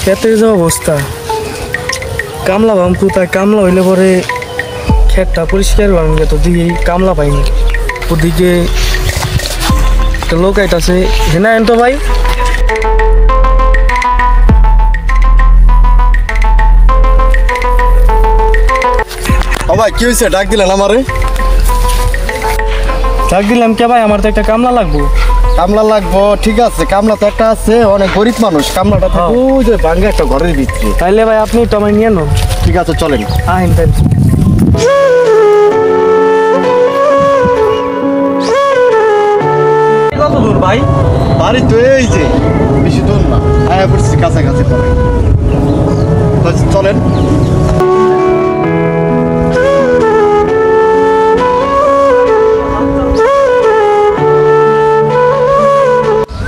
ক্ষেতের যে অবস্থা, কামলা ভাম কোথায়? কামলা হইলে পরে ক্ষেতটা পরিষ্কার করবেন, তো দিকে কামলা পাইনি। ওদিকে একটা লোক আইতাছে, হেনা এন তো ভাই। ও ভাই কি হয়েছে? ডাক দিলেন আমারে? ডাক দিলাম কে ভাই? আমার তো একটা কামলা লাগবো। কামলা লাগবো? ঠিক আছে, কামলা তো একটা আছে, অনেক গরিব মানুষ। কামলাটা তো ওই যে ভাঙ্গা একটা ঘরের ভিতরে। তাইলে ভাই আপনি তো আমায় নিয়ে নেন। ঠিক আছে চলেন। আহেন তাই। কত দূর ভাই? বাড়ি তো এই যে, বেশি দূর না, আয়া পড়ছি কাছাকাছি পরে। তো চলেন।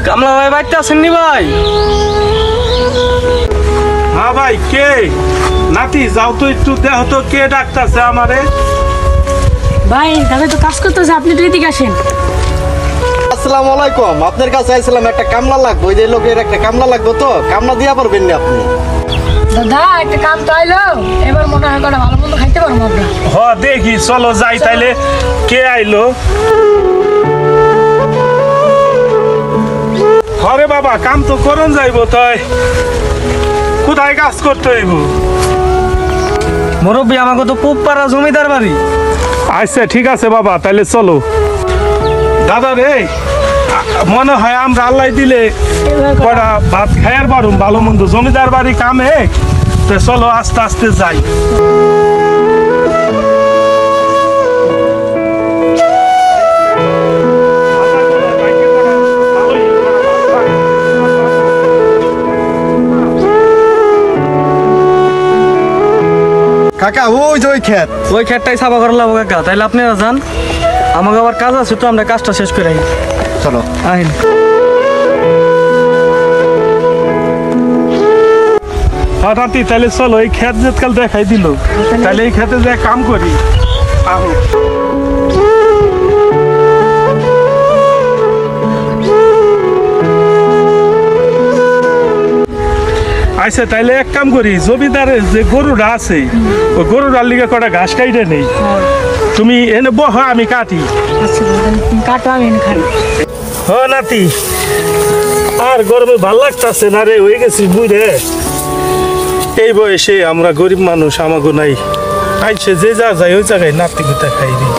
কামলা ভাই বাড়িতে আসেননি ভাই? হ্যাঁ ভাই, কে? নাতি যাও তো একটু দেহ তো কে ডাকতেছে আমারে। ভাই দাদা তো কাজ করতেছে, আপনি তো এদিকে আসেন। আসসালামু আলাইকুম। আপনার কাছে আইছিলাম, একটা কামলা লাগবে। ওই যে লোকের একটা কামলা লাগবে, তো কামলা দিয়া পারবেন না আপনি? দাদা একটা কাম তো আইলো, এবার মনে হয় কটা ভালো মন্দ খাইতে পারবো আমরা। হ দেখি, চলো যাই তাইলে। কে আইলো? হরে বাবা, কাম তো করন যাইব, তাই কোথায় কাজ করতে হইব? মুরব্বী, আমাকে তো পুপাড়া জমিদার বাড়ি। আচ্ছা ঠিক আছে বাবা, তাইলে চলো। দাদা রে, মনে হয় আমরা আল্লাহ দিলে কটা ভাত খাইয়ার পারুম, ভালো মন্দ জমিদার বাড়ি কামে। তো চলো আস্তে আস্তে যাই। কাকা ওই যে ওই ক্ষেত। ওই ক্ষেতটাই সাফা করে লাভ কাকা। তাইলে আপনারা যান, আমাকে আবার কাজ আছে, তো আমরা কাজটা শেষ করে আই। চলো আহেন। নাতি তাহলে চলো, এই ক্ষেত যেতকাল দেখাই দিল, তাহলে এই ক্ষেতে যে কাম করি। আহো। আচ্ছা তাইলে এক কাম করি, জমিদারের যে গরুটা আছে, ওই গরুটার লিগে কটা ঘাস কাইটে নেই। তুমি এনে বহ, আমি কাটি। আচ্ছা তুমি কাটো, আমি এনে খাই। হ নাতি, আর গরমে ভাল লাগতেছে না রে, হয়ে গেছি বুঝে। এই বয়সে আমরা গরিব মানুষ, আমাকে নাই। আইছে যে যা যায় ওই জায়গায় নাতি কোথায় খাইনি।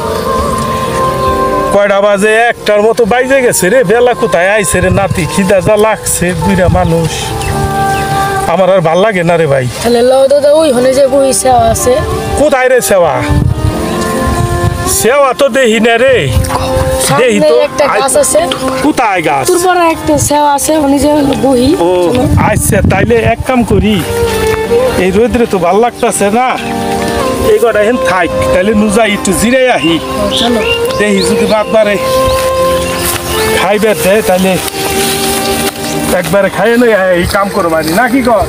কয়টা বাজে? একটার মতো বাইজে গেছে রে, বেলা কোথায় আইছে রে নাতি, খিদা যা লাগছে, বুড়া মানুষ। আমার আর ভাল লাগে না রে ভাই। তাহলে লও দাদা, ওই হনে যে বই সেওয়া আছে। কোথায় রে সেবা? সেবা তো দেখি না রে। দেখি তো একটা গাছ আছে। কোথায় গাছ? তোর বড় একটা সেওয়া আছে, ওখানে যে বহি। ও আচ্ছা, তাইলে এক কাম করি, এই রোদ্রে তো ভাল লাগতেছে না, এই কটা হেন থাক, তাইলে নুজাই একটু জিরে আহি। চলো দেখি যদি বাদবারে খাইবে দেয়, তাইলে একবারে খাইয়ে নই এই কাম করবানি নাকি কর।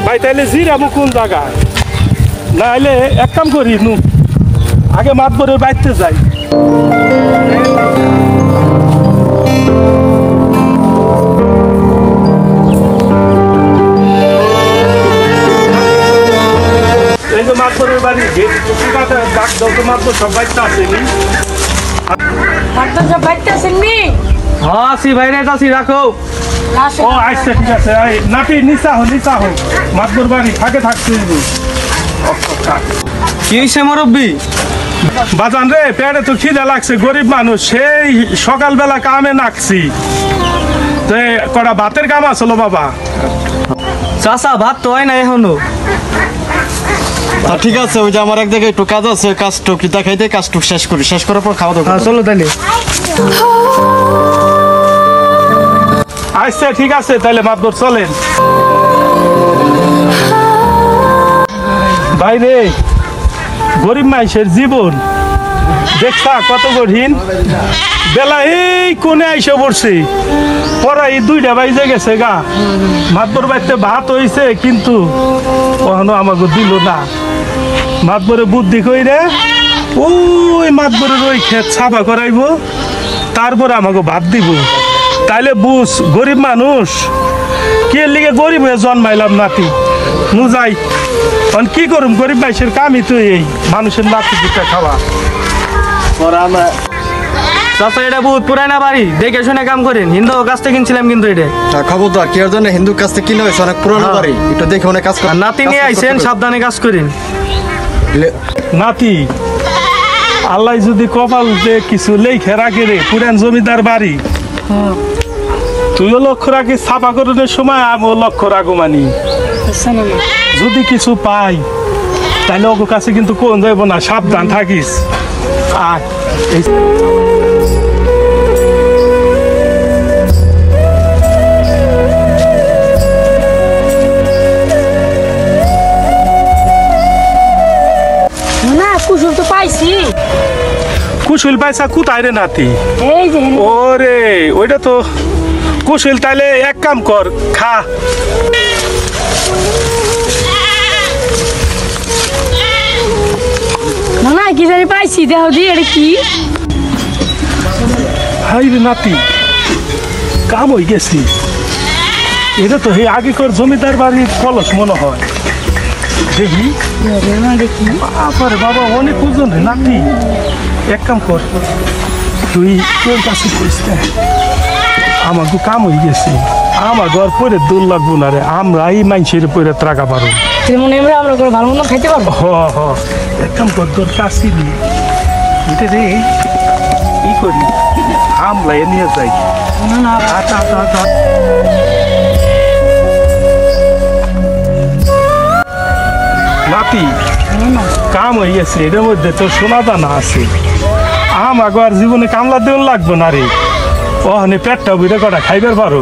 ভাই তাইলে জিরাবো কোন জায়গায়? না হলে এক কাম করি, নু আগে মাতবরের বাইতে যাই। এই যে মাতবরের বাড়ি গেট ডাক দাও তো, মাতবর সব বাইতে আসেনি। ডাক্তার সব বাইতে আছেন নি? হ্যাঁ আসি ভাই, রে আসি, রাখো। ও আচ্ছা ঠিক আছে। এই নাতি নিচা হো, নিচা হো, মাতবর বাড়ি ফাঁকে থাকতে হইব। কি হয়েছে মুরব্বী? বাজান রে, পেটে তো খিদে লাগছে, গরিব মানুষ, সেই সকালবেলা কামে নাকছি। তো কটা ভাতের কাম আসলো বাবা। চাচা ভাত তো হয় না এখনো। ঠিক আছে, ওই যে আমার এক জায়গায় একটু কাজ আছে, কাজটুক দেখাইতে কাজটুক শেষ করি, শেষ করার পর খাওয়া দাওয়া করবো। চলো তাইলে। আচ্ছা ঠিক আছে, তাহলে মাতবর চলেন। বাইরে গরিব মানুষের জীবন দেখছা কত কঠিন। বেলা এই কোনে আইসে পড়ছে, পরে এই 2টা বাজে গেছে গা। মাতবর বাড়িতে ভাত হইছে, কিন্তু কখনো আমাকে দিল না। মাতবরে বুদ্ধি কইরে ওই মাতবরের ওই ক্ষেত সাফা করাইবো, তারপরে আমাকে ভাত দিব। তাইলে বুঝ গরিব মানুষ কে লিগে গরিব হয়ে জন্মাইলাম নাতি। নু যাই কি করুম, গরিব মানুষের কামই তো এই মানুষের নাতি দুটা খাওয়া। চাচা এটা বহুত পুরানা বাড়ি, দেখে শুনে কাম করেন। হিন্দু কাছ থেকে কিনছিলাম কিন্তু এটা খবরদার কি জন্য হিন্দুর কাছ থেকে কিনে হয়েছে, অনেক পুরনো বাড়ি, একটু দেখে অনেক কাজ আর নাতি নিয়ে আইছেন, সাবধানে কাজ করেন। নাতি আল্লাহ যদি কপাল কিছু লেখে রাখে রে, পুরান জমিদার বাড়ি, তুইও লক্ষ্য রাখিস ছাপা করার সময়, আমিও লক্ষ্য রাখো। মানি যদি কিছু পাই তাহলে ওর কাছে কিন্তু কোন যাইব না, সাবধান থাকিস। আর না কুসুম তো পাইছি। কুশল পাইসা কোথায় রে নাতি? এই যে ওরে ওইটা তো কুশল। তাইলে এক কাম কর, খা। না কি জানি পাইছি, দেখো দি এটা কি। হাই রে নাতি, কাম হয়ে গেছি। এটা তো হে আগেকার জমিদার বাড়ির কলস মনে হয়। দেখি বাবারে বাবা, অনেক ওজন রে নাতি। এক কাম কর, তুই তোর কাছে কইস না, আমাকে কাম হয়ে গেছে। আমার ঘর পরে দূর লাগবো না রে, আমরা এই মানুষের পরে ত্রাকা পারো। মনে হয় আমরা করে ভালো মন্দ খাইতে পারবো। হ এক কাম কর, তোর কাছে দিয়ে এটা রে ই করি, আমলাই নিয়ে যাই। না আচ্ছা আচ্ছা আচ্ছা। নাতি কাম হয়ে গেছে, এটার মধ্যে তোর সোনা দানা আছে। আমাকে আর জীবনে কামলা দেওয়ার লাগবে না রে, ওখানে পেটটা বুড়ে কটা খাইবার পারো।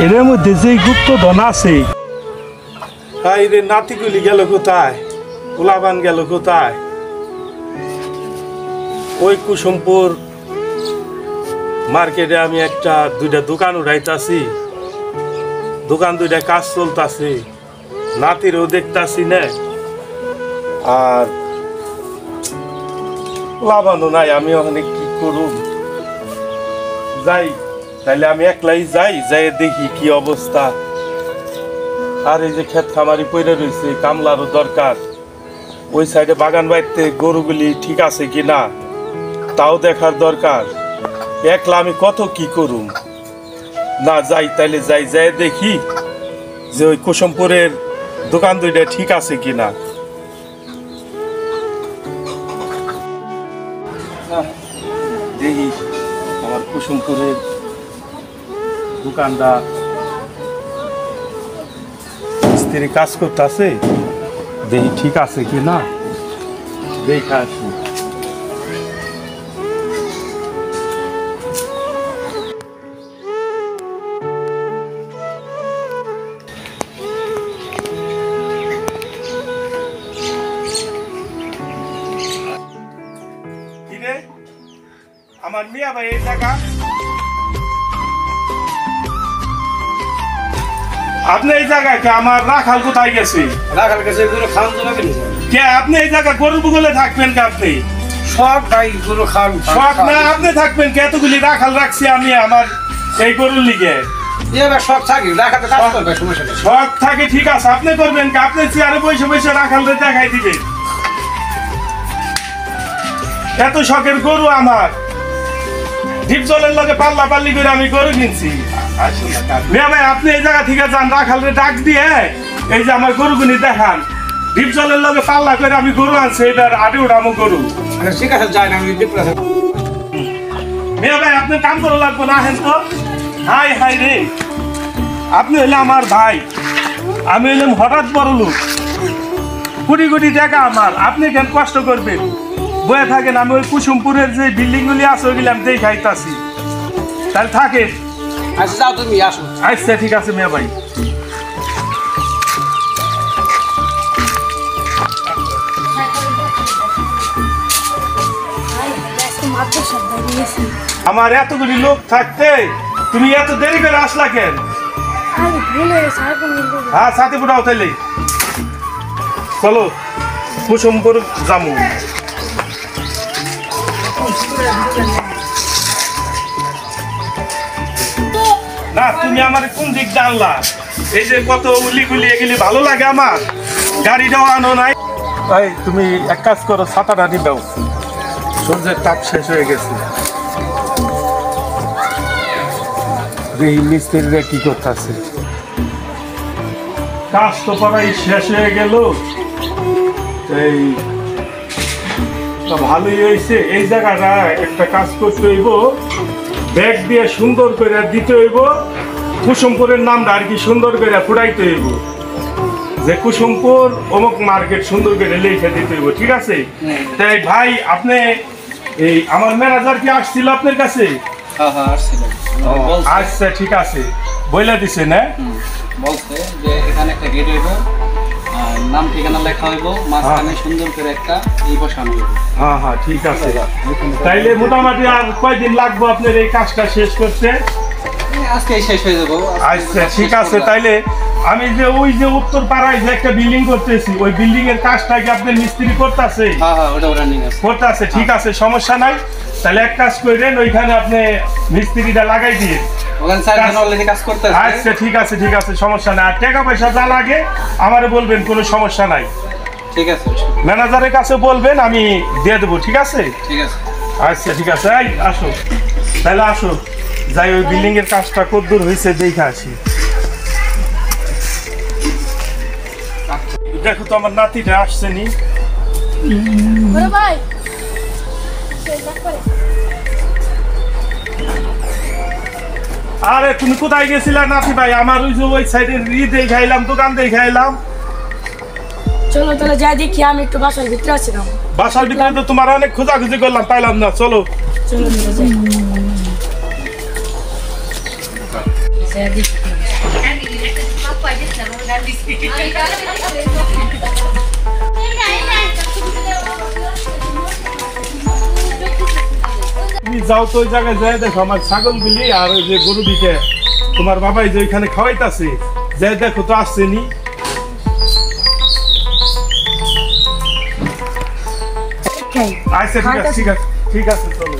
এর মধ্যে যে গুপ্ত ধন আছে। তাই রে নাতিগুলি গেল কোথায়, উলাবান গেল কোথায়? ওই কুসুমপুর মার্কেটে আমি একটা দুইটা দোকান উঠাইতাছি, দোকান দুইটা কাজ চলতাছে, নাতিরও দেখতাছি না, আর লাভানো নাই। আমি ওখানে কি করুম? যাই তাইলে আমি একলাই যাই দেখি কি অবস্থা। আর এই যে ক্ষেত খামারি পড়ে রয়েছে, কামলারও দরকার। ওই সাইডে বাগান বাড়িতে গরুগুলি ঠিক আছে কি না তাও দেখার দরকার। একলা আমি কত কি করুম? না যাই তাইলে যাই দেখি যে ওই কুসুমপুরের দোকান দুইটা ঠিক আছে কিনা। দেখি আমার কুসুমপুরের দোকানটা স্ত্রী কাজ করতেছে, দেখি ঠিক আছে কিনা, দেখা আসি। আমার মিয়া ভাই এই টাকা আপনি এই জায়গায় আমার রাখাল কোথায় গেছে? রাখাল কাছে গরু খাওয়ান জন্য কে আপনি এই জায়গায় গরুর বগলে থাকবেন কে? আপনি সব ভাই গরু খাওয়ান শখ না, আপনি থাকবেন কে? এতগুলি রাখাল রাখছি আমি আমার এই গরুর লিগে। শখ থাকি রাখাতে কাজ করবে, সমস্যা নেই। শখ থাকে ঠিক আছে, আপনি করবেন কে? আপনি চেয়ারে বসে বসে রাখালরে দেখাই দিবেন। এত শখের গরু আমার, ডিপ জলের লগে পাল্লা পাল্লি করে আমি গরু কিনছি। মিয়া ভাই আপনি এই জায়গা থেকে যান, রাখালরে ডাক দিয়ে এই যে আমার গরুগুনি দেখান। ডিপ জলের লগে পাল্লা করে আমি গরু আনছি, এটার আটে উঠামো গরু। ঠিক আছে যাই না, আমি মিয়া ভাই আপনি কাম করা লাগবো না, হেন তো। হাই হাই রে, আপনি হইলে আমার ভাই, আমি হইলাম হঠাৎ বড় লোক, কোটি কোটি টাকা আমার। আপনি কেন কষ্ট করবেন? বয়ে থাকেন, আমি ওই কুসুমপুরের যে বিল্ডিং গুলি আছে ওইগুলি আমি দেখাইতাছি। তাহলে থাকেন। আচ্ছা যাও তুমি আসো। আচ্ছা ঠিক আছে মিয়া ভাই। আমার এতগুলি লোক থাকতে তুমি এত দেরি করে আসলা কেন? হ্যাঁ সাথে ফুটাও তাইলে চলো। কুসুমপুর জামু। না তুমি আমার কোন দিক জানলা? এই যে কত উলি গুলি এগুলি ভালো লাগে আমার, গাড়িটাও আনো নাই। ভাই তুমি এক কাজ করো, ছাতাটা নিবেও, সূর্যের তাপ শেষ হয়ে গেছে। এই মিস্ত্রিরা কি করতেছে? কাজ তো প্রায় শেষ হয়ে গেল। এই ভালোই হয়েছে। এই জায়গাটা একটা কাজ করতে হইব, ব্যাগ দিয়ে সুন্দর করে দিতে হইব, কুসুমপুরের নামটা আর কি সুন্দর করে ফুটাইতে হইব, যে কুসুমপুর অমুক মার্কেট সুন্দর করে লিখে দিতে হইব। ঠিক আছে? তাই ভাই আপনি এই আমার ম্যানেজার কি আসছিল আপনার কাছে? আচ্ছা ঠিক আছে, বইলা দিছে না? বলছে যে এখানে একটা গেট হইব, আর নাম ঠিকানা লেখা হইব, মাঝখানে সুন্দর করে একটা এই বসানো হইব। হ্যাঁ হ্যাঁ ঠিক আছে। তাইলে মোটামুটি আর কয়দিন লাগবে আপনার এই কাজটা শেষ করতে? আজকে শেষ হয়ে যাবো। আচ্ছা ঠিক আছে। তাইলে আমি যে ওই যে উত্তর পাড়ায় যে একটা বিল্ডিং করতেছি, ওই বিল্ডিং এর কাজটা কি আপনার মিস্ত্রি করতেছে? হ্যাঁ ওটা রানিং আছে। করতেছে, ঠিক আছে, সমস্যা নাই। তাহলে এক কাজ করেন, ওইখানে আপনি মিস্ত্রিটা লাগাই দিয়ে। ওখানে স্যার অলরেডি কাজ করতেছে। আচ্ছা ঠিক আছে ঠিক আছে, সমস্যা নাই। আর টাকা পয়সা যা লাগে আমারে বলবেন, কোনো সমস্যা নাই। ঠিক আছে, ম্যানেজারের কাছে বলবেন, আমি দিয়ে দেবো। ঠিক আছে? ঠিক আছে। আচ্ছা ঠিক আছে। এই আসো, তাহলে আসো, যাই ওই বিল্ডিং এর কাজটা কতদূর হয়েছে দেখে আসি। দেখো তো আমার নাতিটা আসছে নি। আরে তুমি কোথায় গেছিলা নাতি ভাই? আমার ওই যে ওই সাইডের দেখাইলাম, দোকান দেখাইলাম। চলো তাহলে যাই দেখি, আমি একটু বাসার ভিতরে আছিলাম। বাসার ভিতরে তো তোমার অনেক খোঁজাখুঁজি করলাম, পাইলাম না। চলো চলো যাই। তুমি যাও তো ওই জায়গায় যাই, দেখো আমার ছাগলগুলি আর ওই যে গরু দিকে তোমার বাবাই যে ওইখানে খাওয়াইতাছে, যাই দেখো তো আসছে নি। আচ্ছা ঠিক আছে ঠিক আছে ঠিক আছে, চলো।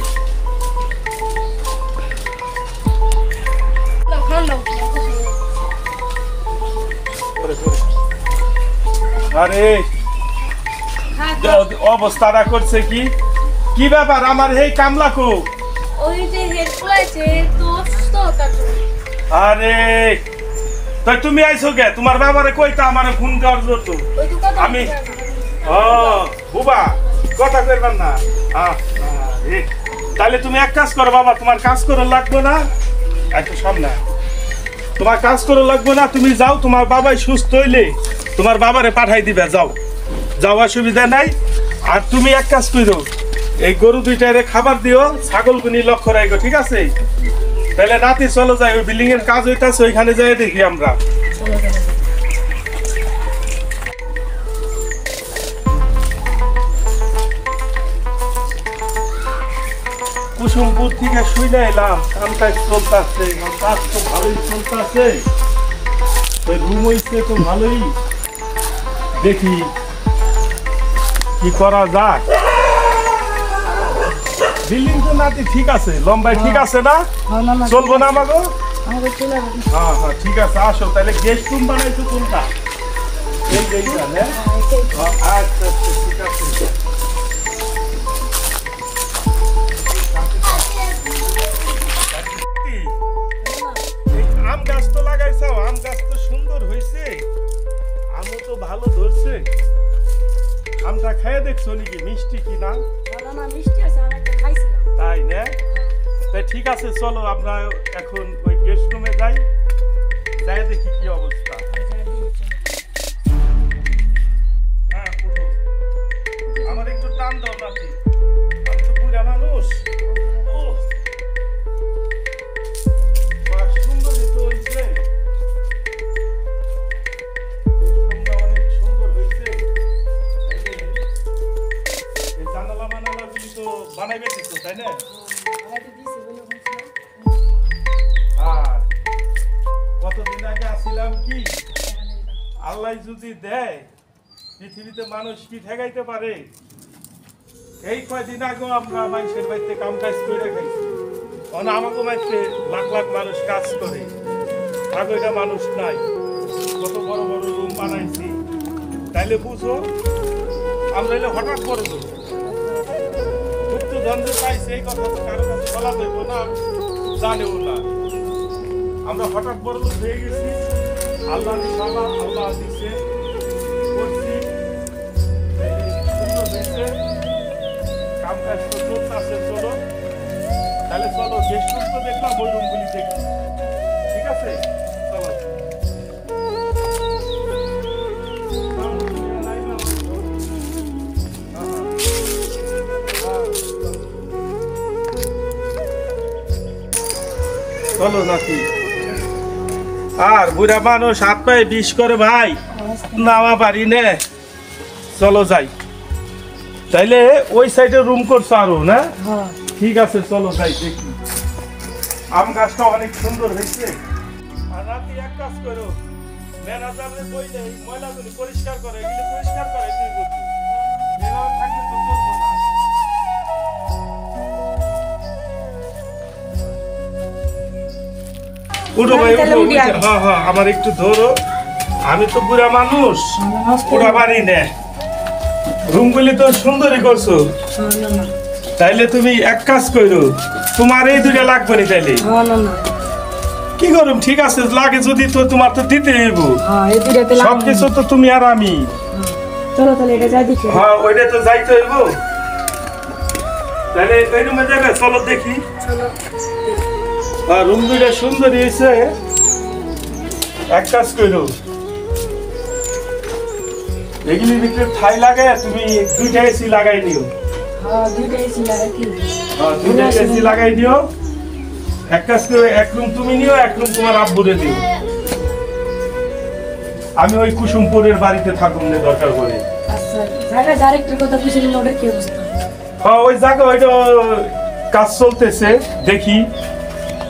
আরে অবস্থাটা করছে কি? কি ব্যাপার আমার এই কামলা কো? ওই যে হেড খুলেছে তো অসুস্থ তার জন্য। আরে তাই তুমি আইছো কে? তোমার বাবারে কইতা আমারে ফোন কর তো। ওই তো কথা আমি ও বুবা কথা কইবেন না। তাহলে তুমি এক কাজ করো বাবা, তোমার কাজ করে লাগবে না, একটু সামনে তোমার কাজ করে লাগবে না, তুমি যাও, তোমার বাবাই সুস্থ হইলে তোমার বাবারে পাঠাই দিবে। যাও যাও, অসুবিধা নাই। আর তুমি এক কাজ করো, এই গরু দুইটারে খাবার দিও, ছাগলগুনি লক্ষ্য রাখো। ঠিক আছে? তাহলে রাতে চলো যাই, ওই বিল্ডিং এর কাজ হইতাছে, ওইখানে যাই দেখি আমরা। কুসুমপুর থেকে শুনে এলাম কামটা চলতেছে, কাজ তো ভালোই চলতেছে, রুম হইছে তো ভালোই। দেখি কি করা যায়। বিল্ডিং তো নাতি ঠিক আছে, লম্বায় ঠিক আছে না? চলবো না আমাকে? হ্যাঁ হ্যাঁ ঠিক আছে, আসো। তাহলে গেস্ট রুম বানাইছো কোনটা? এই যে এইটা, হ্যাঁ? আচ্ছা আচ্ছা ঠিক আছে। আম গাছ তো লাগাইছো, আম গাছ তো সুন্দর হয়েছে, আমও তো ভালো ধরছে। আমটা খেয়ে দেখছো নাকি মিষ্টি কি না? তাই না? তাই ঠিক আছে, চলো আমরা এখন ওই গেস্ট রুমে যাই, যাই দেখি কি অবস্থা। হ্যাঁ উঠো, আমার একটু টান দাও নাকি, আমি তো বুড়া মানুষ। সুন্দরই তো হয়েছে, অনেক সুন্দর হয়েছে। এই জানালা মানালাগুলি তো বানাইবে দিচ্ছ, তাই না? আর কতদিন আগে আসছিলাম কি, আল্লাহ যদি দেয় পৃথিবীতে মানুষ কি ঠেকাইতে পারে? এই কয়দিন আগেও আমরা মানুষের বাড়িতে কাম কাজ করে খাইছি, আমাকে বাড়িতে লাখ লাখ মানুষ কাজ করে, আগে এটা মানুষ নাই, কত বড় বড় রুম বানাইছি। তাইলে বুঝো আমরা এলে হঠাৎ করে দেবো খুব তো ধন্দে পাইছি, এই কথা তো কারো কাছে বলা যাইব না, জানেও না। আমরা হঠাৎ বড় লোক হয়ে গেছি, আল্লাহ আল্লাহ দিচ্ছে করছি, সুন্দর হয়েছে, কাম কাজ তো চলতেছে। চলো তাহলে চলো, যে রুম তো দেখলাম ওই রুমগুলি দেখি, ঠিক আছে? চলো চলো নাকি। আর বুড়া মানুষ হাত পায়ে বিষ করে ভাই, নামা পারি নে, চলো যাই। তাইলে ওই সাইডে রুম করছো আরো না? ঠিক আছে চলো যাই দেখি। আম গাছটা অনেক সুন্দর হয়েছে। আর রাতে এক কাজ করো, ম্যানেজারে বইলে ময়লাগুলি পরিষ্কার করে, এগুলি পরিষ্কার করে তুই বলছি, এভাবে থাকলে তো চলবো না। উঠো ভাই, উঠো। হ্যাঁ হ্যাঁ, আমার একটু ধরো, আমি তো বুড়া মানুষ, পুরা বাড়ি নে। রুমগুলি তো সুন্দরই করছো। তাইলে তুমি এক কাজ করো, তোমার এই দুইটা লাগবে না। তাইলে কি করুম? ঠিক আছে, লাগে যদি তো তোমার তো দিতে হইব, সবকিছু তো তুমি আর আমি। হ্যাঁ, ওইটা তো যাইতে হইব। তাহলে ওই রুমে যাবে, চলো দেখি। রুম দুইটা সুন্দর হয়েছে। এক কাজ করো, এগুলির ভিতরে ঠাই লাগে, তুমি দুইটা এসি লাগাই নিও। দুইটা এসি লাগাই দিও। এক কাজ করে, এক রুম তুমি নিও, এক রুম তোমার আব্বুরে দিও। আমি ওই কুসুমপুরের বাড়িতে থাকুন না দরকার করে। হ্যাঁ, ওই জায়গা ওইটা কাজ চলতেছে, দেখি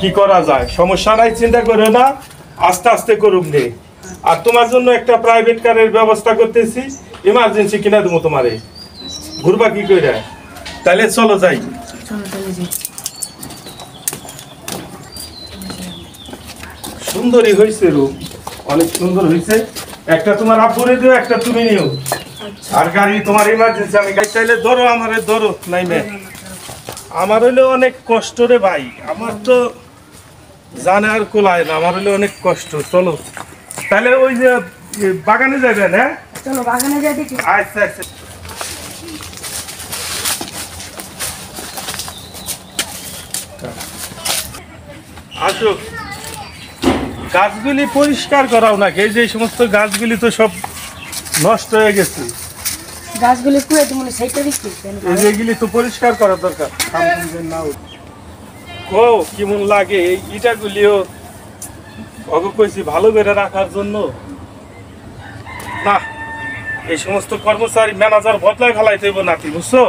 কি করা যায়। সমস্যা নাই, চিন্তা করো না, আস্তে আস্তে করুক নে। আর তোমার জন্য একটা প্রাইভেট কারের ব্যবস্থা করতেছি, ইমার্জেন্সি কিনা দেবো তোমারে, ঘুরবা কি করে। তাহলে চলো যাই। সুন্দরই হয়েছে রুম, অনেক সুন্দর হয়েছে। একটা তোমার আব্বুরে দিও, একটা তুমি নিও। আর গাড়ি তোমার ইমার্জেন্সি, আমি গাড়ি চাইলে ধরো, আমারে ধরো নাই মে। আমার হইলে অনেক কষ্ট রে ভাই, আমার তো জানে আর কোলায় না, আমার হইলে অনেক কষ্ট। চলো তাহলে ওই যে বাগানে যাবেন। হ্যাঁ চলো বাগানে যাই দেখি। আচ্ছা আচ্ছা, আসো। গাছগুলি পরিষ্কার করাও নাকি? এই যে সমস্ত গাছগুলি তো সব নষ্ট হয়ে গেছে, গাছগুলি কুয়ে তুমি সেইটা দিচ্ছি। এই যেগুলি তো পরিষ্কার করা দরকার। ও কেমন লাগে এই ইটাগুলিও ওকে কইছি ভালো করে রাখার জন্য। না, এই সমস্ত কর্মচারী ম্যানেজার বদলায় ফেলাইতে হইব নাকি, বুঝছো?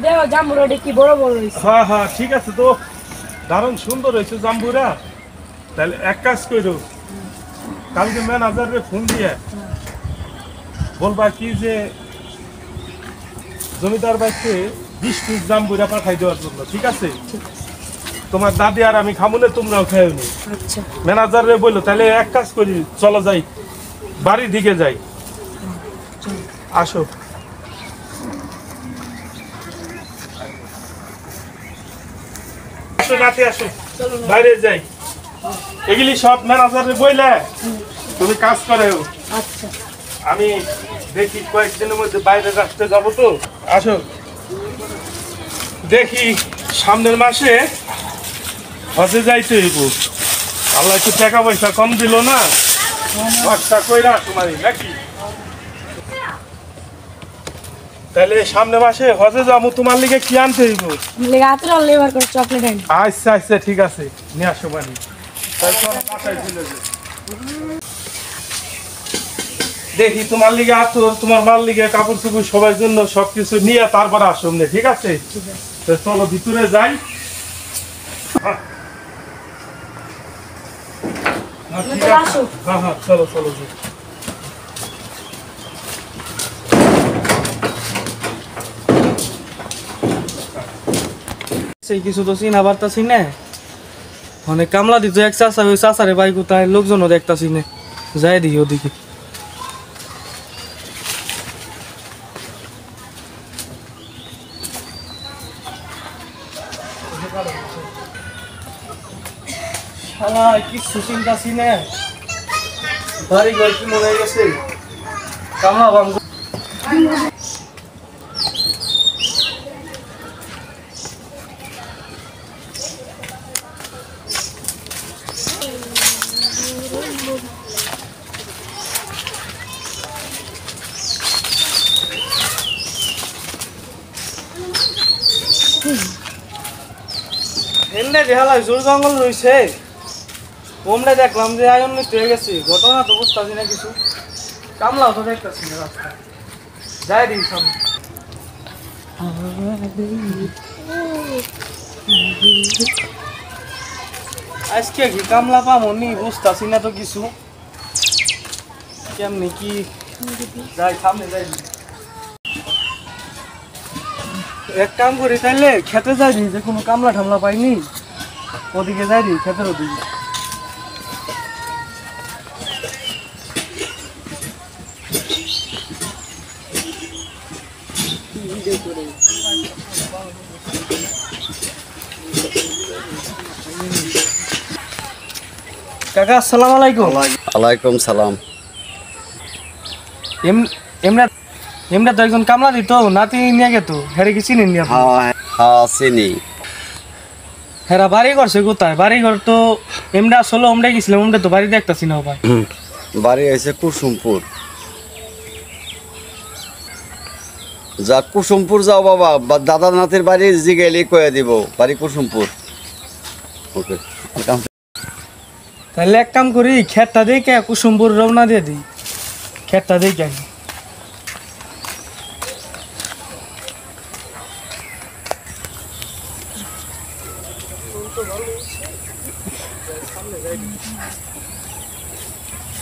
দেখো জাম্বুরা কি বড় বড় হয়েছে। হ্যাঁ হ্যাঁ, ঠিক আছে তো, দারুণ সুন্দর হয়েছে জাম্বুরা। তাহলে এক কাজ করো, কালকে ম্যানেজারে ফোন দিয়ে বলবা কি যে জমিদার বাড়িতে 20 পিস জাম্বুরা পাঠাই দেওয়ার জন্য, ঠিক আছে? তোমার দাদি আর আমি খামুনে, তোমরাও খাইও নি। আচ্ছা, ম্যানেজারে বললো। তাহলে এক কাজ করি, চলো যাই, বাড়ির দিকে যাই। আসো। আসো নাতি, আসো, বাইরে যাই। এগুলি সব ম্যানেজারে বইলে তুমি কাজ করো। আচ্ছা, আমি দেখি কয়েকদিনের মধ্যে বাইরে রাখতে যাবো তো। আসো, দেখি সামনের মাসে হজে যাইতে হইব। আল্লাহ একটু টাকা পয়সা কম দিল না, খরচা কইরা তোমারই নাকি। তাহলে সামনে মাসে হজে যাবো, তোমার লিগে কি আনতে হইব? লেবার করে চকলেট আনি। আচ্ছা আচ্ছা, ঠিক আছে, নিয়ে আসো বাড়ি। দেখি তোমার লিগে আতর, তোমার মার লিগে কাপড় চোপড়, সবার জন্য সবকিছু নিয়ে তারপরে আসুন, ঠিক আছে? তো চলো ভিতরে যাই। ঠিক আছে, হ্যাঁ হ্যাঁ, চলো চলো। আসছে কিছু তো চিনা পারতাছি না অনেক কামলা দিত এক চাষা ওই চাষারে বাই কোথায় লোকজনও দেখতাছি না যাই দিই ওদিকে শালা কিছু চিন্তাছি না বাড়ি ঘর কি মনে হয়ে গেছে কামলা বাম এমনি দেখালা জোর জঙ্গল রয়েছে ওমরা দেখলাম যে আয়ন নষ্ট হয়ে গেছে ঘটনা তো বুঝতেছি না কিছু কামলাও তো দেখতেছি না রাস্তা যাই দিন সামনে আজকে কি কামলা পামো নি বুঝতেছি না তো কিছু কেমনি কি যাই সামনে যাই এক কাম করি তাইলে খেতে যাই যে কোনো কামলা ঠামলা পাইনি ওদিকে যাই খেতের ওদিকে কাকা আসসালামু আলাইকুম ওয়ালাইকুম সালাম। এমরা তো একজন কামলা দিত নাতি নিয়ে গেত হেরে কি চিনেন আপনি? হ্যাঁ চিনি। হেরা বাড়ি করছে কোথায় বাড়ি ঘর তো এমরা আসলে আমরা গেছিলাম আমরা তো বাড়ি দেখতাছি না ভাই বাড়ি হয়েছে কুসুমপুর। যা কুসুমপুর যাও বাবা দাদা নাতির বাড়ি জিগেলি কয়ে দিব বাড়ি কুসুমপুর। ওকে তাহলে এক কাম করি খেতটা দেখে কুসুমপুর রওনা দিয়ে দিই খেতটা দেখে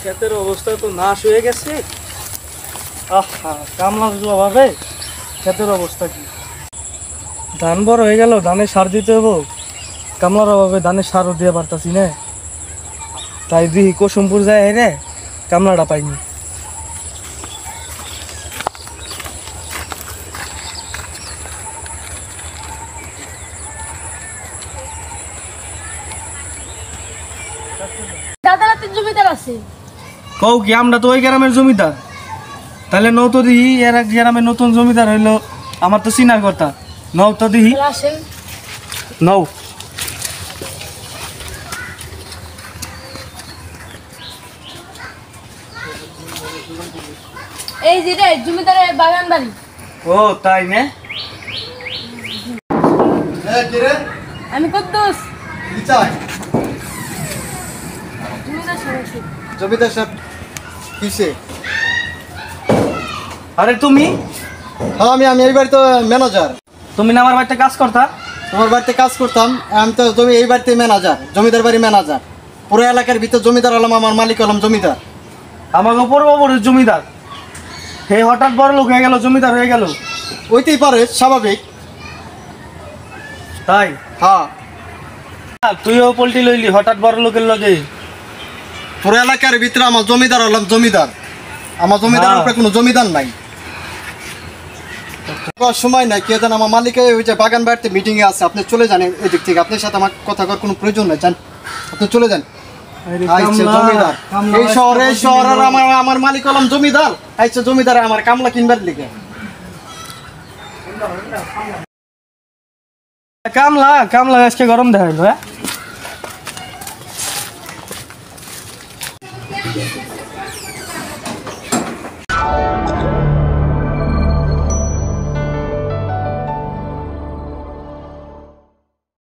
ক্ষেতের অবস্থা তো নাশ হয়ে গেছে আহা কামলা অভাবে ক্ষেতের অবস্থা কি ধান বড় হয়ে গেল ধানে সার দিতে হবো কামলার অভাবে ধানে সারও দিয়ে পারতাছি না তাই দিই কুসুমপুর যায় রে কামলাটা পাইনি দাদা রাতের জমিদার আছে কও কি আমরা তো ওই গ্রামের জমিদার তাহলে নৌ তো দিহি এর এক গ্রামের নতুন জমিদার হইলো আমার তো চিনার কথা নৌ তো দিহি আসেন নৌ এই যে রে জমিদারের বাগান বাড়ি ও তাই না আমি কদ্দুস কি চাই জমিদার সাহেব জমিদার সাহেব কিসে? আরে তুমি হ্যাঁ আমি এই বাড়িতে ম্যানেজার। তুমি না আমার বাড়িতে কাজ করতা তোমার বাড়িতে কাজ করতাম আমি তো জমি এই বাড়িতে ম্যানেজার জমিদার বাড়ি ম্যানেজার পুরো এলাকার ভিতর জমিদার হলাম আমার মালিক হলাম জমিদার। আমাকে পূর্বপুরুষ জমিদার হে হঠাৎ বড় লোক হয়ে গেল জমিদার হয়ে গেল ওইতেই পারে স্বাভাবিক। তাই হ্যাঁ তুইও পোল্ট্রি লইলি হঠাৎ বড় লোকের লগে পুরো এলাকার ভিতরে আমার জমিদার হলাম জমিদার আমার জমিদারের উপরে কোনো জমিদার নাই। সময় নাই কে জান আমার মালিকের ওই যে বাগান বাড়িতে মিটিং এ আছে আপনি চলে যান এদিক থেকে আপনার সাথে আমার কথা করার কোনো প্রয়োজন নাই জান আপনি চলে যান। আইছে জমিদার এই শহরের আমার মালিক হলাম জমিদার আইছে জমিদার আমার কামলা কিনবার লিগে কামলা কামলা আজকে গরম দেখাইলো হ্যাঁ